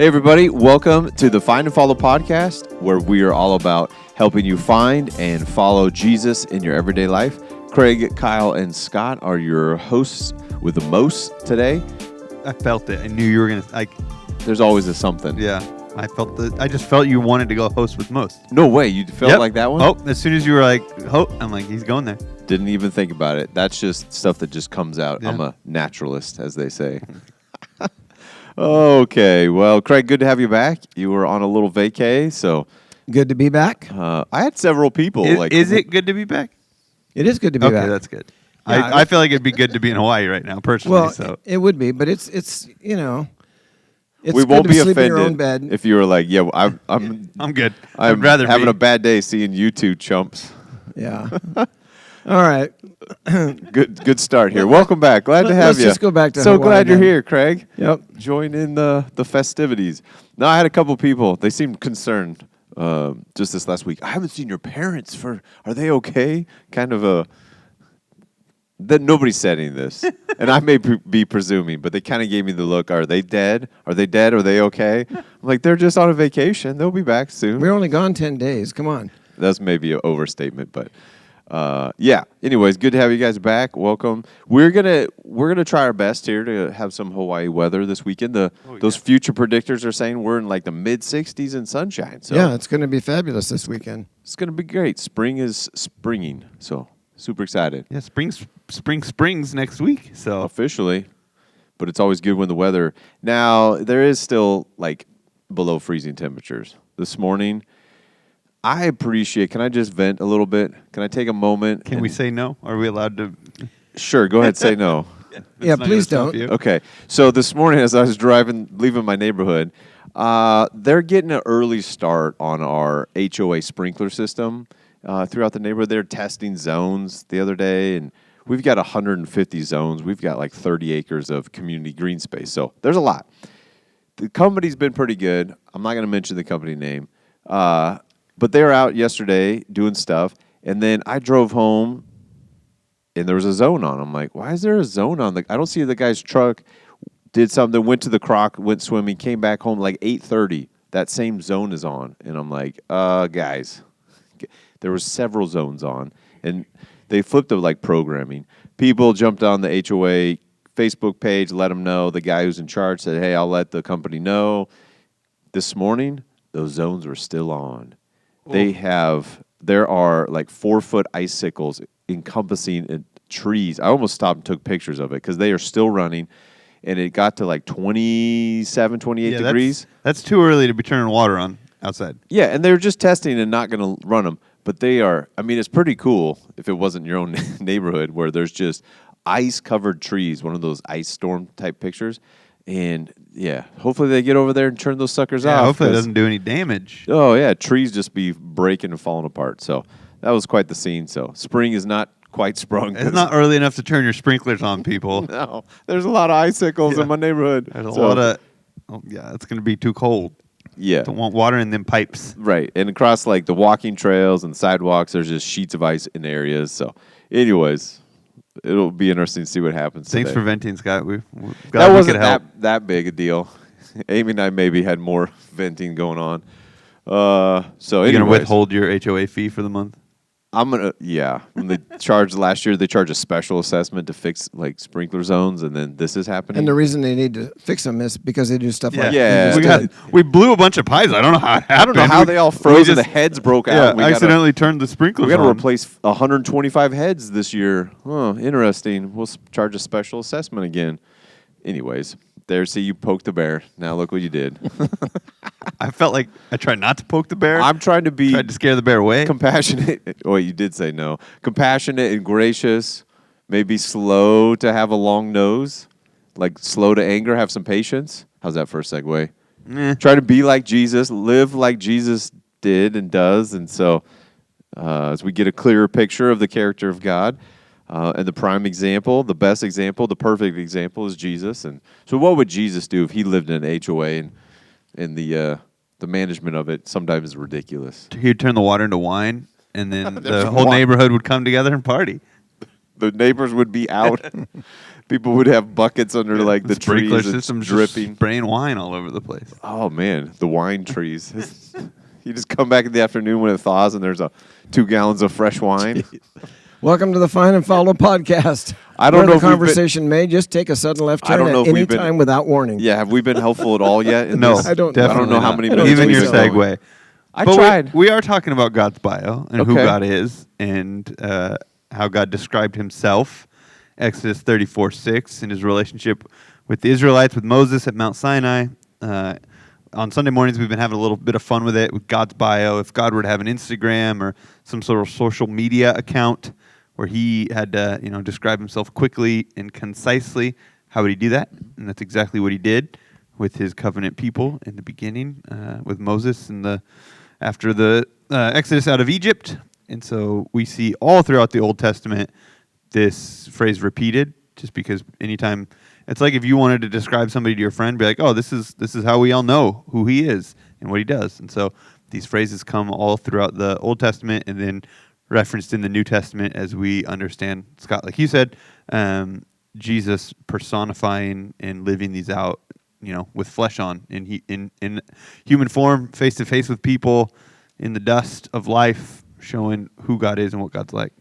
Hey, everybody. Welcome to the Find and Follow podcast, where we are all about helping you find and follow Jesus in your everyday life. Craig, Kyle, and Scott are your hosts with the most today. I felt it. I knew you were going to, There's always a something. yeah. I just felt you wanted to go host with most. No way. You felt like that one? Oh, as soon as you were like, I'm like, he's going there. Didn't even think about it. That's just stuff that just comes out. Yeah. I'm a naturalist, as they say. Okay. Well, Craig, good to have you back. You were on a little vacay, so. Good to be back. I had several people. Is it good to be back? It is good to be back. Okay, that's good. Yeah, I feel like it'd be good to be in Hawaii right now, personally. Well, So it would be, but it's it's we good won't to be sleep in your own offended bed. if you were like, yeah, I'm good. I'm I'd rather having be. a bad day seeing you two chumps. Yeah. All right. Good start here. Welcome back. Glad to have Let's you. just go back to So Hawaii glad you're then. here, Craig. Yep. Join in the festivities. No, I had a couple people. They seemed concerned just this last week. I haven't seen your parents are they okay? Kind of a that nobody's said any of this, and I may be presuming, but they kind of gave me the look. Are they dead? Are they dead? Are they okay? I'm like, they're just on a vacation. They'll be back soon. We're only gone 10 days. Come on. That's maybe an overstatement, but yeah. Anyways, good to have you guys back. Welcome. We're gonna try our best here to have some Hawaii weather this weekend. Those future predictors are saying we're in like the mid 60s and sunshine. So Yeah, it's going to be fabulous this weekend. it's gonna be great. Spring is springing, so super excited. Yeah, springs next week. So Officially, but it's always good when the weather. Now there is still like below freezing temperatures this morning. I appreciate. Can I just vent a little bit? Can I take a moment? can we say no? Are we allowed to? Sure. Go ahead. Say no. It's Yeah, not please gonna stop don't. you. Okay. So this morning, as I was leaving my neighborhood, they're getting an early start on our HOA sprinkler system throughout the neighborhood. They're testing zones the other day, and we've got 150 zones. We've got like 30 acres of community green space. So there's a lot. The company's been pretty good. I'm not going to mention the company name. But they were out yesterday doing stuff, and then I drove home, and there was a zone on. I'm like, why is there a zone on? I don't see the guy's truck. Did something, went to the croc, went swimming, came back home like 8:30. That same zone is on, and I'm like, guys, there were several zones on, and they flipped to like programming. People jumped on the HOA Facebook page, let them know. The guy who's in charge said, hey, I'll let the company know. This morning, those zones were still on. There are like 4-foot icicles encompassing trees. I almost stopped and took pictures of it because they are still running, and it got to like 27, 28 degrees. That's too early to be turning water on outside. Yeah, and they were just testing and not going to run them. But they are, I mean, it's pretty cool if it wasn't your own neighborhood where there's just ice-covered trees, one of those ice storm type pictures. And yeah, hopefully they get over there and turn those suckers off. Hopefully it doesn't do any damage. Oh yeah, trees just be breaking and falling apart. So that was quite the scene. So spring is not quite sprung. It's not early enough to turn your sprinklers on, people. No, there's a lot of icicles in my neighborhood. There's a lot of. It's going to be too cold. Yeah, Don't want water in them pipes. right. And across like the walking trails and sidewalks, there's just sheets of ice in areas. So, anyways, it'll be interesting to see what happens. Thanks today. for venting, Scott. That wasn't that big a deal. Amy and I maybe had more venting going on. So You're anyways, going to withhold your HOA fee for the month? I'm gonna When they charged last year, they charged a special assessment to fix like sprinkler zones, and then this is happening. And the reason they need to fix them is because they do stuff like Yeah. We blew a bunch of pipes. I don't know how it happened. I don't know how they all froze and the heads broke out. Yeah, accidentally turned the sprinklers We got to on. replace 125 heads this year. Oh, interesting. We'll charge a special assessment again. Anyways, there, see, you poked the bear. Now look what you did. I felt like I tried not to poke the bear. I'm trying to be tried to scare the bear away. compassionate. Oh, you did say no. Compassionate and gracious. Maybe slow to have a long nose. Like slow to anger, have some patience. How's that for a segue? Try to be like Jesus, live like Jesus did and does. And so as we get a clearer picture of the character of God, and the prime example, the best example, the perfect example is Jesus. And so what would Jesus do if he lived in an HOA and the management of it sometimes is ridiculous? He'd turn the water into wine, and then the There's whole wine. neighborhood would come together and party. the neighbors would be out. People would have buckets under like the sprinkler trees, systems dripping. spraying wine all over the place. Oh man, the wine trees. You just come back in the afternoon when it thaws, and there's 2 gallons of fresh wine. Welcome to the Find and Follow podcast. I don't Where know the if we've been- conversation may just take a sudden left I turn don't know at if any we've been- time without warning. Yeah, have we been helpful at all yet? in No, this? I don't- definitely I don't know how not. many minutes Even we've your been going. segue. I But tried. We are talking about God's bio and who Okay. God is and how God described himself. Exodus 34:6 in his relationship with the Israelites, with Moses at Mount Sinai. On Sunday mornings, we've been having a little bit of fun with it, with God's bio. If God were to have an Instagram or some sort of social media account where he had to, describe himself quickly and concisely, how would he do that? And that's exactly what he did with his covenant people in the beginning, with Moses and after the Exodus out of Egypt. And so we see all throughout the Old Testament this phrase repeated, just because anytime it's like if you wanted to describe somebody to your friend, be like, oh, this is how we all know who he is and what he does. And so these phrases come all throughout the Old Testament and then referenced in the New Testament as we understand, Scott, like you said, Jesus personifying and living these out, with flesh on, in human form, face to face with people, in the dust of life, showing who God is and what God's like.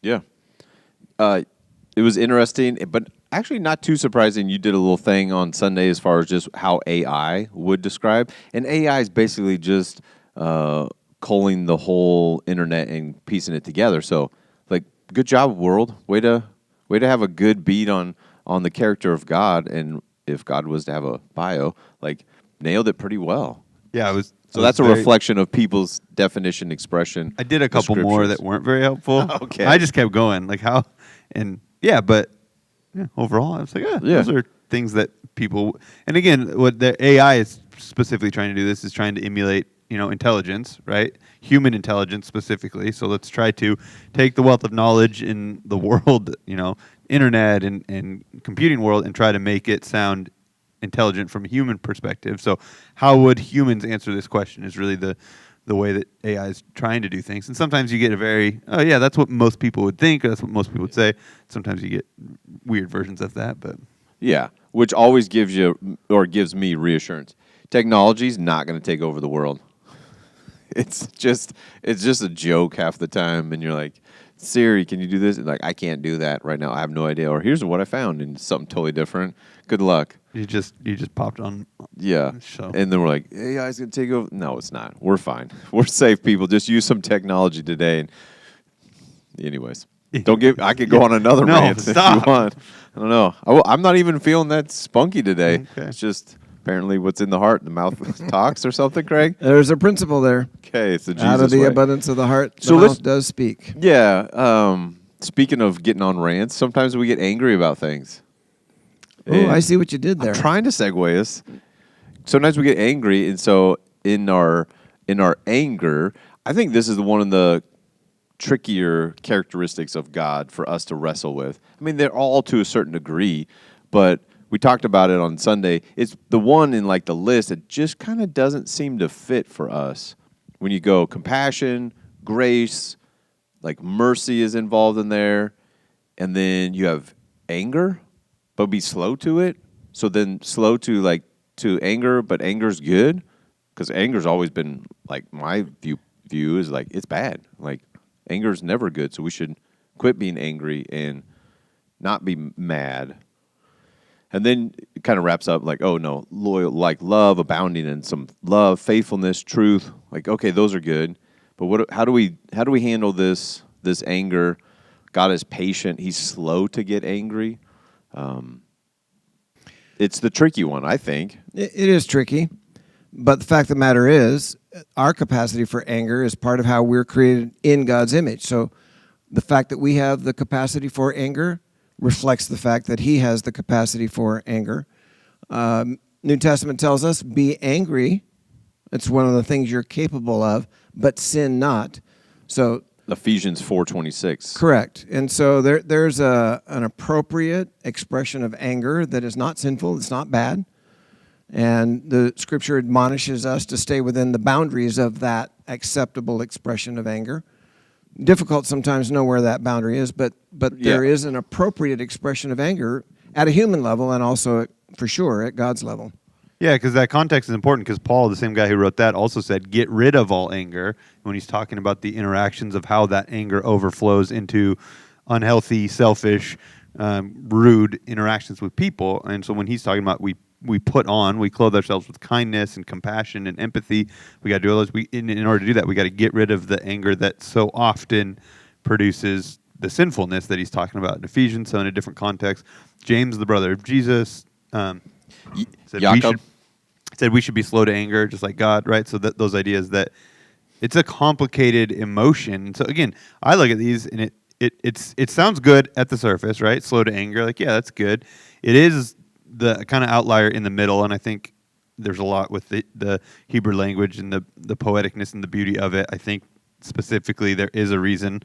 Yeah. It was interesting, but actually not too surprising. You did a little thing on Sunday as far as just how AI would describe. And AI is basically just culling the whole internet and piecing it together. So, like, good job, world. Way to have a good beat on the character of God. And if God was to have a bio, like, nailed it pretty well. Yeah, it was. So that's a reflection of people's definition, expression. I did a couple more that weren't very helpful. Okay. I just kept going, like how, and yeah, but overall, I was like, those are things that people. And again, what the AI is specifically trying to do, this is trying to emulate, intelligence, right? Human intelligence specifically. So let's try to take the wealth of knowledge in the world, internet and computing world, and try to make it sound intelligent from a human perspective. So how would humans answer this question is really the way that AI is trying to do things. And sometimes you get a very, oh yeah, that's what most people would think, or that's what most people would say. Sometimes you get weird versions of that, but yeah, which always gives me reassurance. Technology's not going to take over the world. It's just a joke half the time, and you're like, Siri, can you do this? And like, I can't do that right now. I have no idea. Or here's what I found, and something totally different. Good luck. you just popped on. Yeah. So. And then we're like, AI's going to take over. No, it's not. We're fine. We're safe, people. Just use some technology today. And anyways, I could go on another rant stop. if you want. I don't know. I'm not even feeling that spunky today. Okay. It's just apparently what's in the heart, the mouth talks or something, Craig. There's a principle there. Okay, it's the Jesus Out of the way. abundance of the heart, So the let's- mouth does speak. Yeah. Speaking of getting on rants, sometimes we get angry about things. Oh, And I see what you did there. I'm trying to segue us. Sometimes we get angry, and so in our anger, I think this is one of the trickier characteristics of God for us to wrestle with. I mean, they're all to a certain degree, but we talked about it on Sunday. It's the one in like the list that just kind of doesn't seem to fit for us. When you go compassion, grace, like mercy is involved in there, and then you have anger, but be slow to it. So then slow to anger, but anger's good, because anger's always been like my view is like it's bad. Like anger's never good, so we should quit being angry and not be mad. And then it kind of wraps up like, oh no, loyal, like love, abounding in some love, faithfulness, truth. Like, okay, those are good, but how do we handle this anger? God is patient; He's slow to get angry. It's the tricky one, I think. It is tricky, but the fact of the matter is, our capacity for anger is part of how we're created in God's image. So the fact that we have the capacity for anger reflects the fact that He has the capacity for anger. New Testament tells us, be angry. It's one of the things you're capable of, but sin not. So Ephesians 4:26. correct. And so there's an appropriate expression of anger that is not sinful, it's not bad. And the Scripture admonishes us to stay within the boundaries of that acceptable expression of anger. difficult sometimes to know where that boundary is, but there Yeah. is an appropriate expression of anger at a human level and also, for sure, at God's level. Yeah, because that context is important because Paul, the same guy who wrote that, also said, get rid of all anger when he's talking about the interactions of how that anger overflows into unhealthy, selfish, rude interactions with people. And so when he's talking about we clothe ourselves with kindness and compassion and empathy. We got to do all those. In order to do that, we got to get rid of the anger that so often produces the sinfulness that he's talking about in Ephesians. So in a different context, James, the brother of Jesus, said we should be slow to anger, just like God, right? So that those ideas that it's a complicated emotion. So again, I look at these and it sounds good at the surface, right? Slow to anger, like yeah, that's good. It is the kind of outlier in the middle, and I think there's a lot with the Hebrew language and the poeticness and the beauty of it. I think specifically there is a reason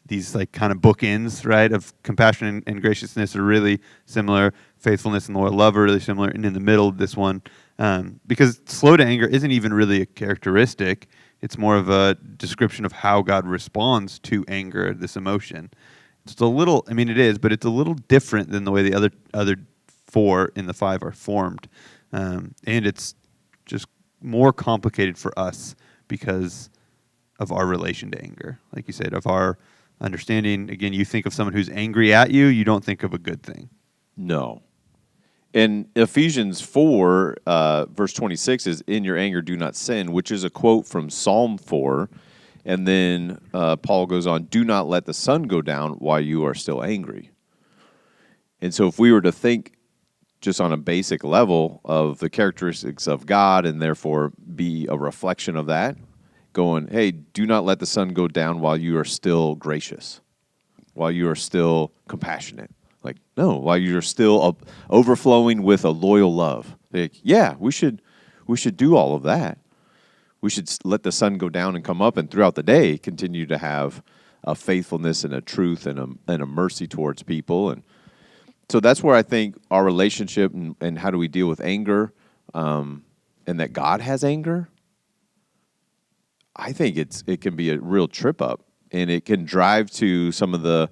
these like kind of bookends, right, of compassion and graciousness are really similar. Faithfulness and loyal love are really similar. And in the middle, this one, because slow to anger isn't even really a characteristic. It's more of a description of how God responds to anger, this emotion. It's a little, I mean, it is, but it's a little different than the way the other four in the five are formed. And it's just more complicated for us because of our relation to anger. Like you said, of our understanding. Again, you think of someone who's angry at you, you don't think of a good thing. No. In Ephesians 4, verse 26 is, in your anger do not sin, which is a quote from Psalm 4. And then Paul goes on, do not let the sun go down while you are still angry. And so if we were to think just on a basic level of the characteristics of God and therefore be a reflection of that, going, hey, do not let the sun go down while you are still gracious, while you are still compassionate. Like, no, while you're still overflowing with a loyal love. Like, yeah, we should do all of that. We should let the sun go down and come up, and throughout the day continue to have a faithfulness and a truth and a mercy towards people. And so that's where I think our relationship and how do we deal with anger, and that God has anger, I think it can be a real trip up, and it can drive to some of the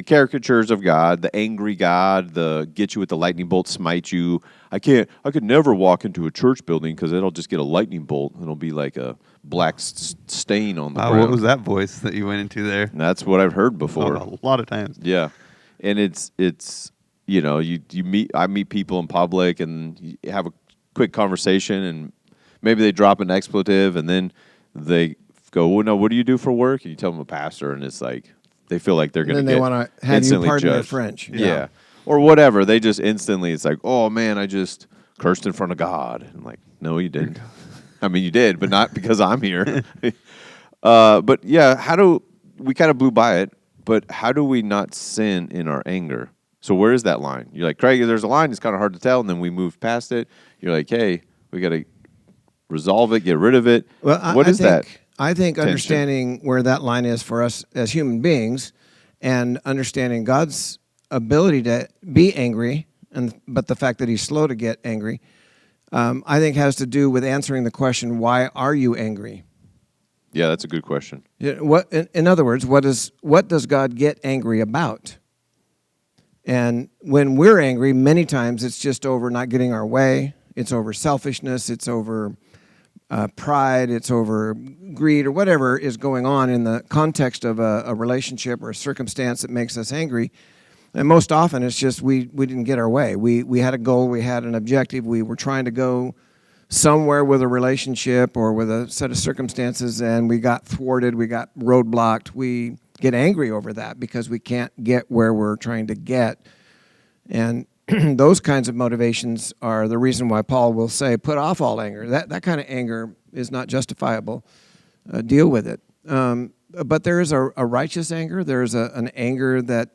caricatures of God, the angry God, the get you with the lightning bolt, smite you. I could never walk into a church building because it'll just get a lightning bolt. It'll be like a black stain on the ground. What was that voice that you went into there? And that's what I've heard before. A lot of times. Yeah. And it's I meet people in public and you have a quick conversation and maybe they drop an expletive and then they go, well, no, what do you do for work? And you tell them I'm a pastor, and it's like they feel like they're going to get instantly judged. Then they want to have you pardon their French. Yeah. Or whatever. They just instantly, it's like, oh, man, I just cursed in front of God. I'm like, no, you didn't. I mean, you did, but not because I'm here. But, yeah, we kind of blew by it, but how do we not sin in our anger? So where is that line? You're like, Craig, there's a line. It's kind of hard to tell, and then we moved past it. You're like, hey, we got to resolve it, get rid of it. Well, What is that? I think tension? understanding where that line is for us as human beings and understanding God's ability to be angry, but the fact that he's slow to get angry, I think has to do with answering the question, why are you angry? Yeah, that's a good question. In other words, what does God get angry about? And when we're angry, many times it's just over not getting our way. It's over selfishness. It's over pride. It's over greed or whatever is going on in the context of a relationship or a circumstance that makes us angry. And most often it's just we didn't get our way. We had a goal. We had an objective. We were trying to go somewhere with a relationship or with a set of circumstances, and we got thwarted. We got roadblocked. We get angry over that because we can't get where we're trying to get. And those kinds of motivations are the reason why Paul will say, put off all anger. That kind of anger is not justifiable. Deal with it. But there is a righteous anger. There is an anger that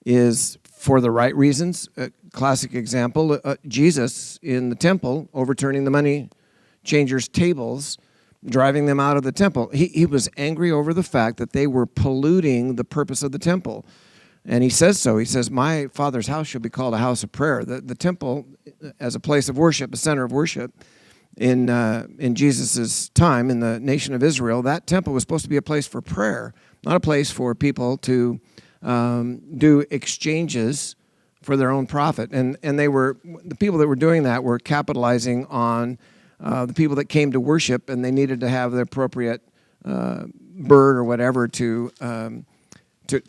is for the right reasons. A classic example, Jesus in the temple overturning the money changers' tables, driving them out of the temple. He was angry over the fact that they were polluting the purpose of the temple. And he says so. He says, my Father's house shall be called a house of prayer. The temple, as a place of worship, a center of worship, in Jesus' time, in the nation of Israel, that temple was supposed to be a place for prayer. not a place for people to do exchanges for their own profit. And the people that were doing that were capitalizing on the people that came to worship, and they needed to have the appropriate bird or whatever to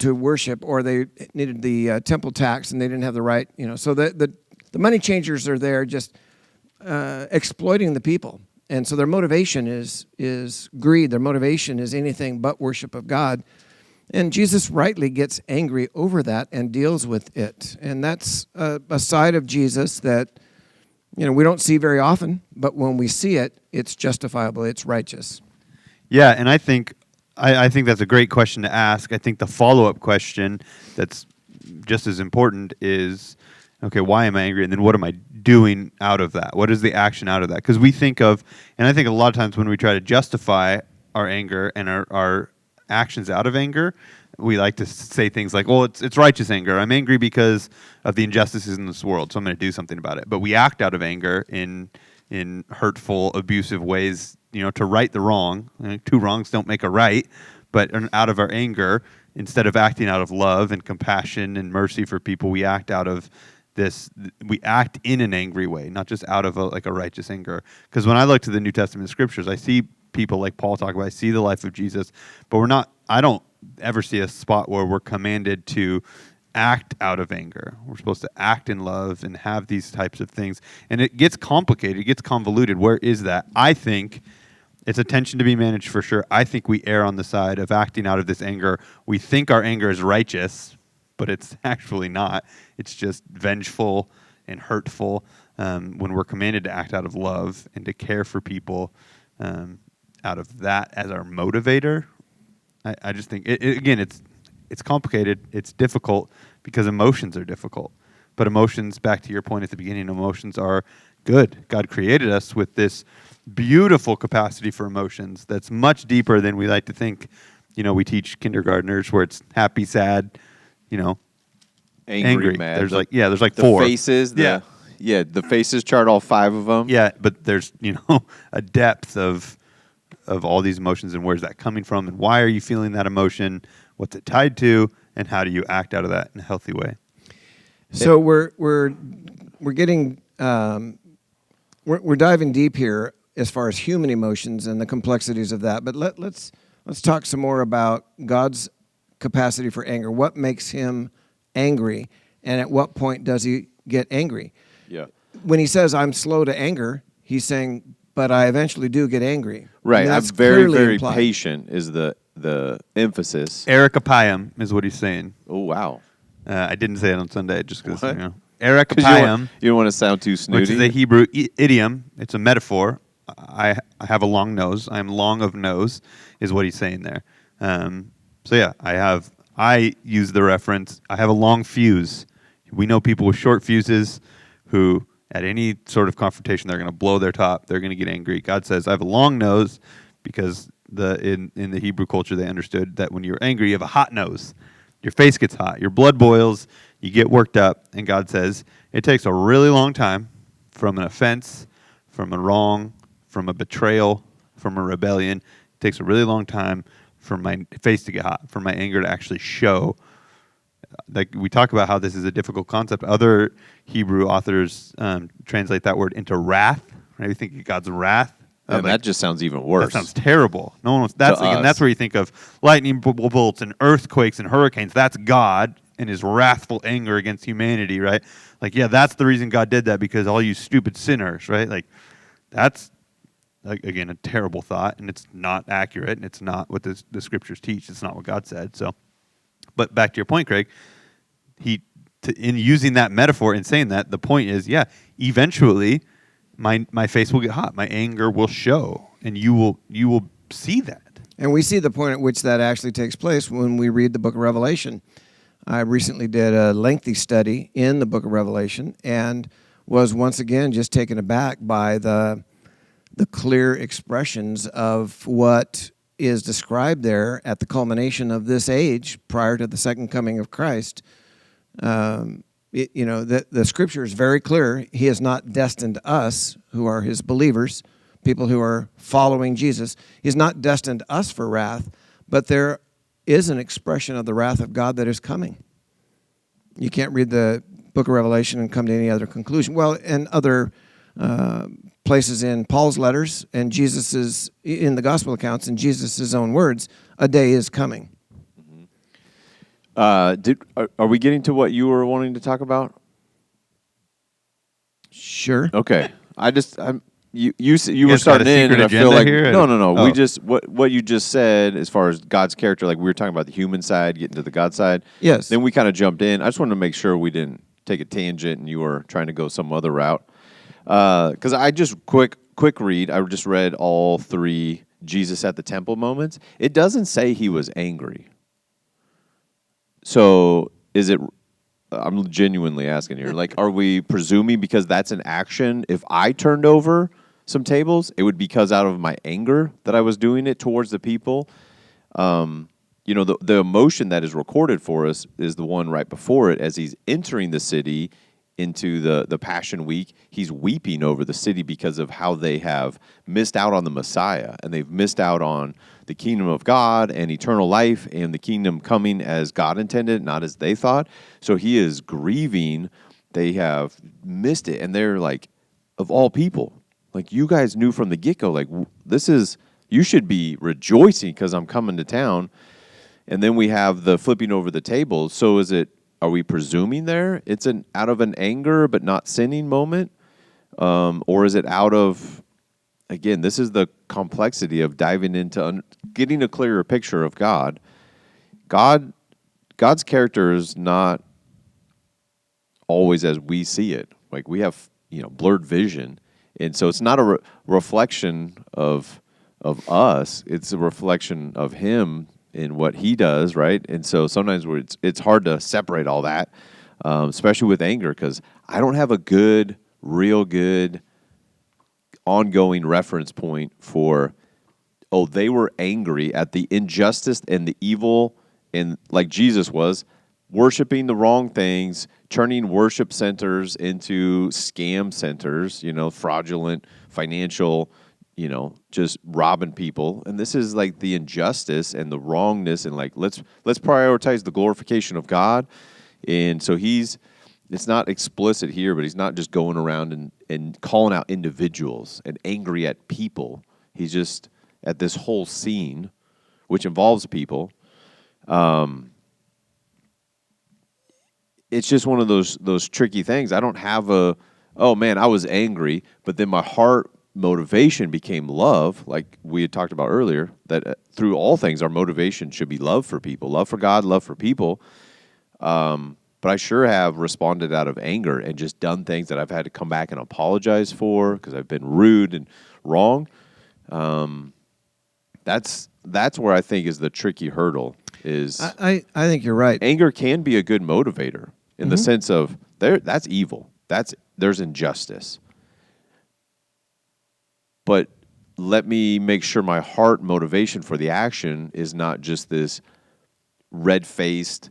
worship, or they needed the temple tax, and they didn't have the right, So the money changers are there just exploiting the people, and so their motivation is greed. Their motivation is anything but worship of God, and Jesus rightly gets angry over that and deals with it, and that's a side of Jesus that we don't see very often, but when we see it, it's justifiable, it's righteous. Yeah, and I think that's a great question to ask. I think the follow-up question that's just as important is, okay, why am I angry? And then what am I doing out of that? What is the action out of that? Because we think of, and I think a lot of times when we try to justify our anger and our actions out of anger, we like to say things like, well, it's righteous anger. I'm angry because of the injustices in this world, so I'm going to do something about it. But we act out of anger in hurtful, abusive ways, to right the wrong. Two wrongs don't make a right, but out of our anger, instead of acting out of love and compassion and mercy for people, we act out of this. We act in an angry way, not just out of a righteous anger. Because when I look to the New Testament scriptures, I see people like Paul talk about. I see the life of Jesus, but I don't ever see a spot where we're commanded to act out of anger. We're supposed to act in love and have these types of things. And it gets complicated. It gets convoluted. Where is that? I think it's a tension to be managed for sure. I think we err on the side of acting out of this anger. We think our anger is righteous, but it's actually not. It's just vengeful and hurtful when we're commanded to act out of love and to care for people out of that as our motivator. I just think, again, it's complicated. It's difficult because emotions are difficult. But emotions, back to your point at the beginning, emotions are good. God created us with this beautiful capacity for emotions that's much deeper than we like to think. We teach kindergartners where it's happy, sad, angry. Mad. There's like the four. Faces. The faces chart, all 5 of them. Yeah, but there's, a depth of all these emotions, and where's that coming from, and why are you feeling that emotion? What's it tied to, and how do you act out of that in a healthy way? So we're getting we're diving deep here as far as human emotions and the complexities of that. But let's talk some more about God's capacity for anger. What makes him angry, and at what point does he get angry? Yeah. When he says I'm slow to anger, he's saying, but I eventually do get angry. Right. I mean, I'm that's very, clearly very implied. patient is the emphasis. Erikapiam is what he's saying. Oh, wow. I didn't say it on Sunday just because, What? Erikapiam, You don't want to sound too snooty. which is a Hebrew idiom. It's a metaphor. I have a long nose. I am long of nose, is what he's saying there. I use the reference, I have a long fuse. We know people with short fuses who, at any sort of confrontation, they're going to blow their top. They're going to get angry. God says, I have a long nose because in the Hebrew culture, they understood that when you're angry, you have a hot nose. Your face gets hot. Your blood boils. You get worked up. And God says, it takes a really long time from an offense, from a wrong, from a betrayal, from a rebellion. It takes a really long time for my face to get hot, for my anger to actually show. Like we talk about how this is a difficult concept. Other Hebrew authors translate that word into wrath. Right? We think of God's wrath. And that just sounds even worse. That sounds terrible. No one wants, that's where you think of lightning bolts and earthquakes and hurricanes. That's God and his wrathful anger against humanity, right? Like, yeah, that's the reason God did that, because all you stupid sinners, right? Like, that's, again, a terrible thought, and it's not accurate, and it's not what the scriptures teach. It's not what God said. So, but back to your point, Craig, in using that metaphor and saying that, the point is, yeah, eventually my face will get hot. My anger will show, and you will see that. And we see the point at which that actually takes place when we read the book of Revelation. I recently did a lengthy study in the book of Revelation and was once again just taken aback by the clear expressions of what is described there at the culmination of this age prior to the second coming of Christ. The scripture is very clear. He has not destined us, who are his believers, people who are following Jesus. He's not destined us for wrath, but there is an expression of the wrath of God that is coming. You can't read the book of Revelation and come to any other conclusion. Well, and other places in Paul's letters and Jesus's, in the gospel accounts, in Jesus' own words, a day is coming. Are we getting to what you were wanting to talk about? Sure. Okay. You were guys got starting a in, secret and I feel agenda like here? no. Oh. We just what you just said as far as God's character, like we were talking about the human side, getting to the God side. Yes. Then we kind of jumped in. I just wanted to make sure we didn't take a tangent and you were trying to go some other route. Because I just quick read. I just read all 3 Jesus at the temple moments. It doesn't say he was angry. So is it? I'm genuinely asking here. Like, are we presuming because that's an action? If I turned over some tables, it would be because out of my anger that I was doing it towards the people. The emotion that is recorded for us is the one right before it. As he's entering the city into the Passion Week, he's weeping over the city because of how they have missed out on the Messiah, and they've missed out on the kingdom of God and eternal life and the kingdom coming as God intended, not as they thought. So he is grieving. They have missed it, and they're like, of all people, like you guys knew from the get-go, like you should be rejoicing because I'm coming to town. And then we have the flipping over the tables. So are we presuming there it's out of an anger but not sinning moment? Or is it out of, again, this is the complexity of diving into getting a clearer picture of God. God's character is not always as we see it. Like we have, blurred vision. And so it's not a reflection of us. It's a reflection of him in what he does, right? And so sometimes it's hard to separate all that, especially with anger, because I don't have a real good, ongoing reference point for, they were angry at the injustice and the evil, and like Jesus was, worshiping the wrong things, turning worship centers into scam centers, fraudulent, financial, just robbing people. And this is like the injustice and the wrongness, and like let's prioritize the glorification of God. And so it's not explicit here, but he's not just going around and calling out individuals and angry at people. He's just at this whole scene, which involves people. It's just one of those tricky things. I don't have I was angry, but then my heart motivation became love, like we had talked about earlier, that through all things, our motivation should be love for people, love for God, love for people. But I sure have responded out of anger and just done things that I've had to come back and apologize for because I've been rude and wrong. That's where I think is the tricky hurdle. Is I think you're right. Anger can be a good motivator in the sense of that's evil. There's injustice. But let me make sure my heart motivation for the action is not just this red-faced,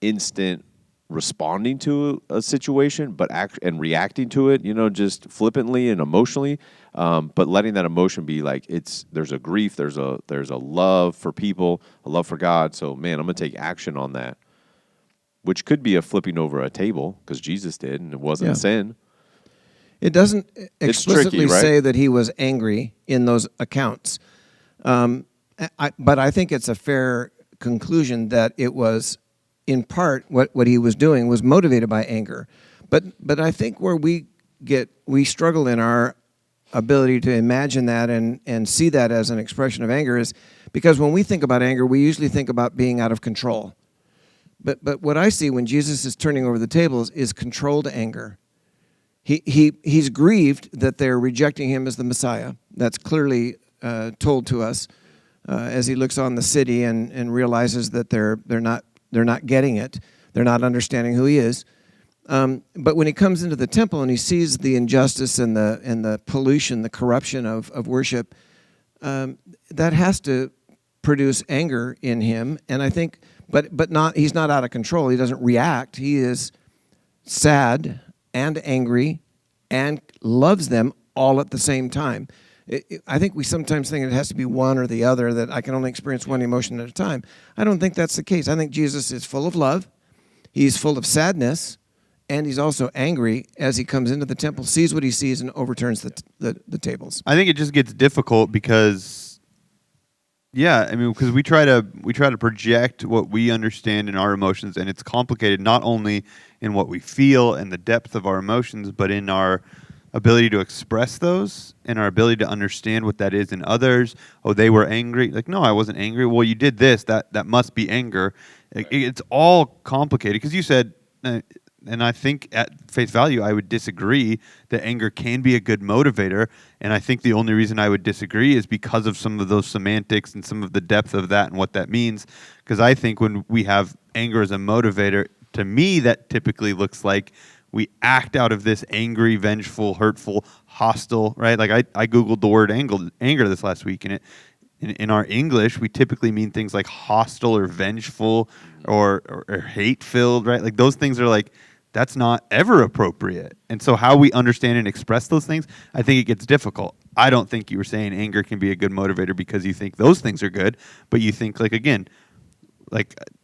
instant responding to a situation, but and reacting to it, just flippantly and emotionally. But letting that emotion be like there's a grief, there's a love for people, a love for God. So man, I'm gonna take action on that, which could be a flipping over a table because Jesus did, and it wasn't sin. It doesn't explicitly tricky, right? say that he was angry in those accounts. But I think it's a fair conclusion that it was, in part, what he was doing was motivated by anger. But I think where we struggle in our ability to imagine that and see that as an expression of anger is because when we think about anger, we usually think about being out of control. But what I see when Jesus is turning over the tables is controlled anger. He's grieved that they're rejecting him as the Messiah. That's clearly told to us as he looks on the city and realizes that they're not getting it. They're not understanding who he is. But when he comes into the temple and he sees the injustice and the pollution, the corruption of worship, that has to produce anger in him. And I think, but not. He's not out of control. He doesn't react. He is sad and angry and loves them all at the same time. I think we sometimes think it has to be one or the other, that I can only experience one emotion at a time. I don't think that's the case. I think Jesus is full of love. He's full of sadness. And he's also angry as he comes into the temple, sees what he sees, and overturns the tables. I think it just gets difficult because, because we try to project what we understand in our emotions, and it's complicated not only in what we feel and the depth of our emotions, but in our ability to express those and our ability to understand what that is in others. Oh, they were angry. Like, no, I wasn't angry. Well, you did this. That must be anger. It's all complicated because you said. And I think at face value, I would disagree that anger can be a good motivator. And I think the only reason I would disagree is because of some of those semantics and some of the depth of that and what that means. Because I think when we have anger as a motivator, to me, that typically looks like we act out of this angry, vengeful, hurtful, hostile, right? Like I Googled the word anger this last week, and in our English, we typically mean things like hostile or vengeful or hate-filled, right? Like those things are like, that's not ever appropriate. And so how we understand and express those things, I think it gets difficult. I don't think you were saying anger can be a good motivator because you think those things are good, but you think like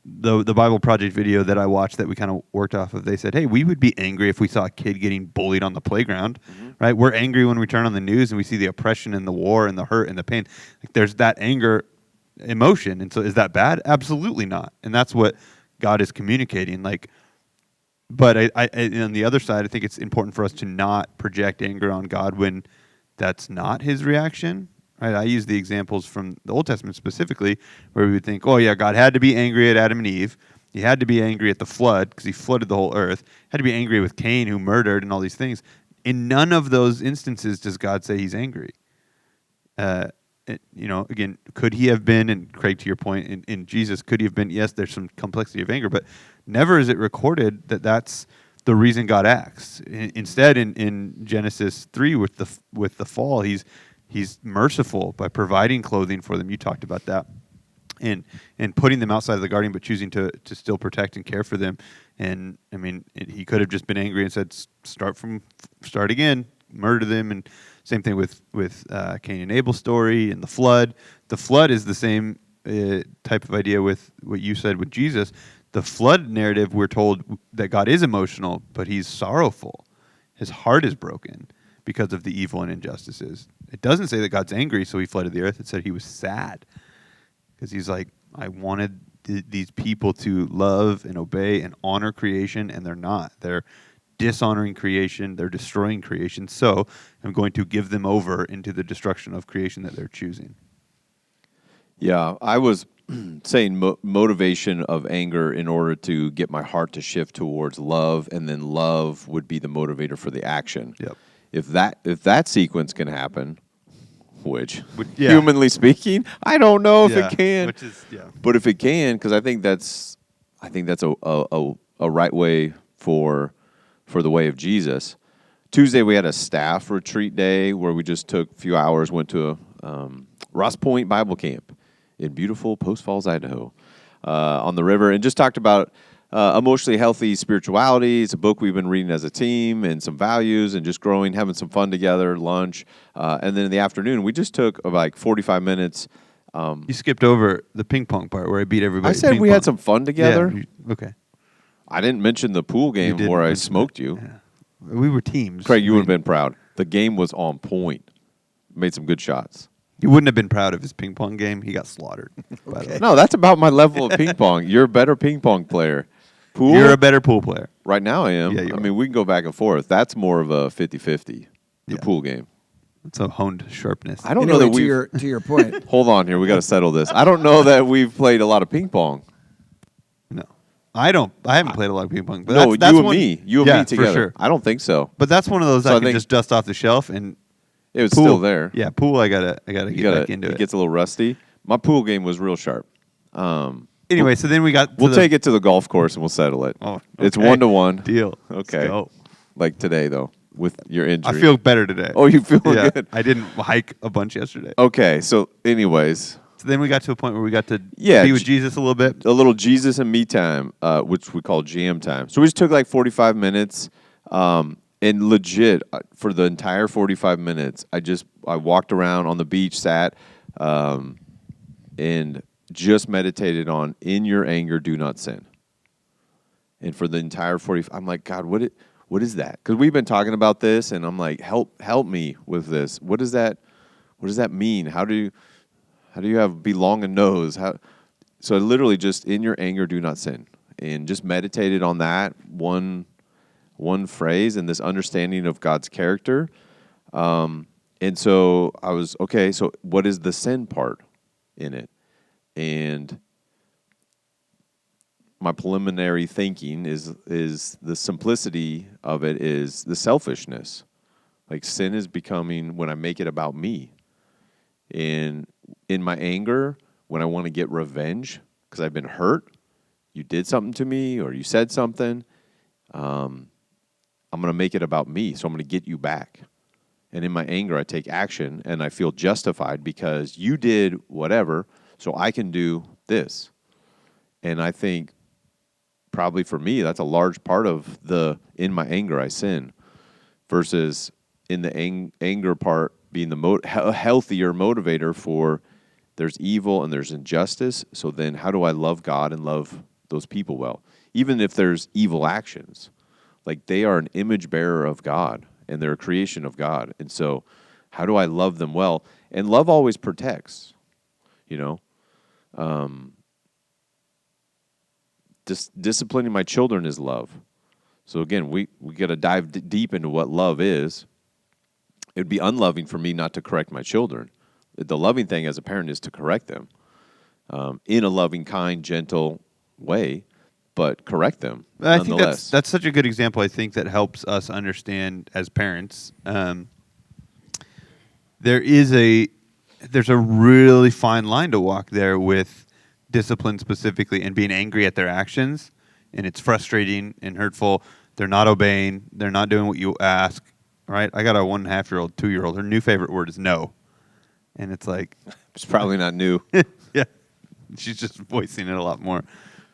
the Bible Project video that I watched that we kind of worked off of, they said, hey, we would be angry if we saw a kid getting bullied on the playground, right? We're angry when we turn on the news and we see the oppression and the war and the hurt and the pain. Like there's that anger emotion. And so is that bad? Absolutely not. And that's what God is communicating. But I on the other side, I think it's important for us to not project anger on God when that's not his reaction. Right? I use the examples from the Old Testament specifically, where we would think, oh yeah, God had to be angry at Adam and Eve. He had to be angry at the flood because he flooded the whole earth. Had to be angry with Cain, who murdered, and all these things. In none of those instances does God say he's angry. Again, could he have been, and Craig, to your point, in Jesus, could he have been? Yes, there's some complexity of anger, but never is it recorded that that's the reason God acts. Instead, in Genesis 3 with the fall, he's merciful by providing clothing for them. You talked about that, and putting them outside of the garden, but choosing to still protect and care for them. And I mean, he could have just been angry and said, "Start again, murder them." And same thing with Cain and Abel's story and the flood. The flood is the same type of idea with what you said with Jesus. The flood narrative, we're told that God is emotional, but he's sorrowful. His heart is broken because of the evil and injustices. It doesn't say that God's angry, so he flooded the earth. It said he was sad because he's like, I wanted these people to love and obey and honor creation, and they're not. They're dishonoring creation. They're destroying creation. So I'm going to give them over into the destruction of creation that they're choosing. Yeah, I was saying motivation of anger in order to get my heart to shift towards love, and then love would be the motivator for the action. Yep. If that sequence can happen, which humanly speaking, I don't know if it can. But if it can, because I think that's a right way for the way of Jesus. Tuesday we had a staff retreat day where we just took a few hours, went to a Ross Point Bible Camp in beautiful Post Falls, Idaho, on the river, and just talked about emotionally healthy spirituality. It's a book we've been reading as a team, and some values, and just growing, having some fun together, lunch. And then in the afternoon, we just took like 45 minutes. You skipped over the ping pong part where I beat everybody. I said we had some fun together. Yeah, okay. I didn't mention the pool game where I smoked you. Yeah. We were teams. Craig, you would have been proud. The game was on point. Made some good shots. You wouldn't have been proud of his ping pong game. He got slaughtered. Okay. No, that's about my level of ping pong. You're a better ping pong player. Pool? You're a better pool player. Right now I am. Yeah, you I are. mean, we can go back and forth. That's more of a 50-50, the pool game. It's a honed sharpness. I don't know that to your point. Hold on here. We got to settle this. I don't know that we've played a lot of ping pong. No. I haven't played a lot of ping pong. But No, that's you and me. You and me together. For sure. I don't think so. But that's one of those So I I can think- just dust off the shelf and It was pool, still there. Yeah, pool I gotta get back into it it. gets a little rusty. My pool game was real sharp. Anyway, so then we got We'll take it to the golf course and we'll settle it. Oh, It's okay. 1-1. Deal. Okay. Let's go. Like today, though, with your injury. I feel better today. Oh, you feel yeah, good? I didn't hike a bunch yesterday. Okay, so anyways, So then we got to a point where we got to Yeah, be with Jesus a little bit. a little Jesus and me time, which we call jam time. So we just took like 45 minutes. And legit, for the entire 45 minutes, I walked around on the beach, sat, and just meditated on, in your anger, do not sin. And for the entire 40, I'm like, God, what is that? Because we've been talking about this, and I'm like, help me with this. What does that mean? How do you have belong and knows? So I literally just, in your anger, do not sin, and just meditated on that one phrase and this understanding of God's character. And so I was, okay, so what is the sin part in it? And my preliminary thinking is the simplicity of it is the selfishness. Like, sin is becoming when I make it about me. And in my anger, when I want to get revenge because I've been hurt, you did something to me or you said something, I'm going to make it about me, so I'm going to get you back. And in my anger, I take action, and I feel justified because you did whatever, so I can do this. And I think probably for me, that's a large part of in my anger, I sin, versus in the anger part being the healthier motivator for there's evil and there's injustice, so then how do I love God and love those people well? Even if there's evil actions. Like, they are an image bearer of God, and they're a creation of God. And so how do I love them well? And love always protects, disciplining my children is love. So again, we got to dive deep into what love is. It would be unloving for me not to correct my children. The loving thing as a parent is to correct them in a loving, kind, gentle way, but correct them I think nonetheless. that's such a good example, I think, that helps us understand as parents. There's a really fine line to walk there with discipline specifically and being angry at their actions, and it's frustrating and hurtful. They're not obeying. They're not doing what you ask, right? I got a 1.5-year-old, 2-year-old. Her new favorite word is no. And it's like... It's probably not new. Yeah. She's just voicing it a lot more,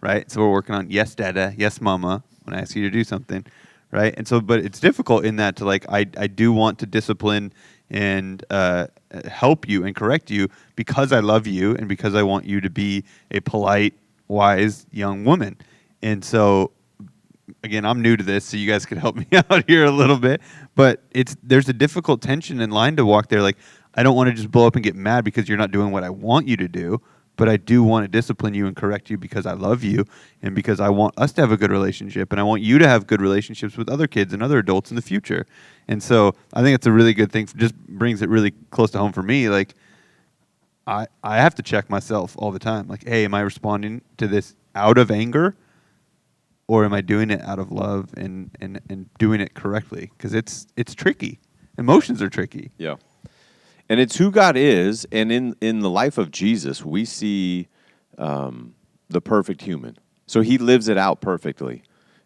right? So we're working on yes, dada, yes, mama, when I ask you to do something, right? And so, but it's difficult in that to like, I do want to discipline and help you and correct you because I love you and because I want you to be a polite, wise young woman. And so, again, I'm new to this, so you guys could help me out here a little bit. But there's a difficult tension in line to walk there. Like, I don't want to just blow up and get mad because you're not doing what I want you to do, but I do want to discipline you and correct you because I love you and because I want us to have a good relationship and I want you to have good relationships with other kids and other adults in the future. And so I think it's a really good thing. Just brings it really close to home for me. Like, I have to check myself all the time. Like, hey, am I responding to this out of anger? Or am I doing it out of love and doing it correctly? Because it's tricky. Emotions are tricky. Yeah. And it's who God is. And in the life of Jesus, we see the perfect human. So he lives it out perfectly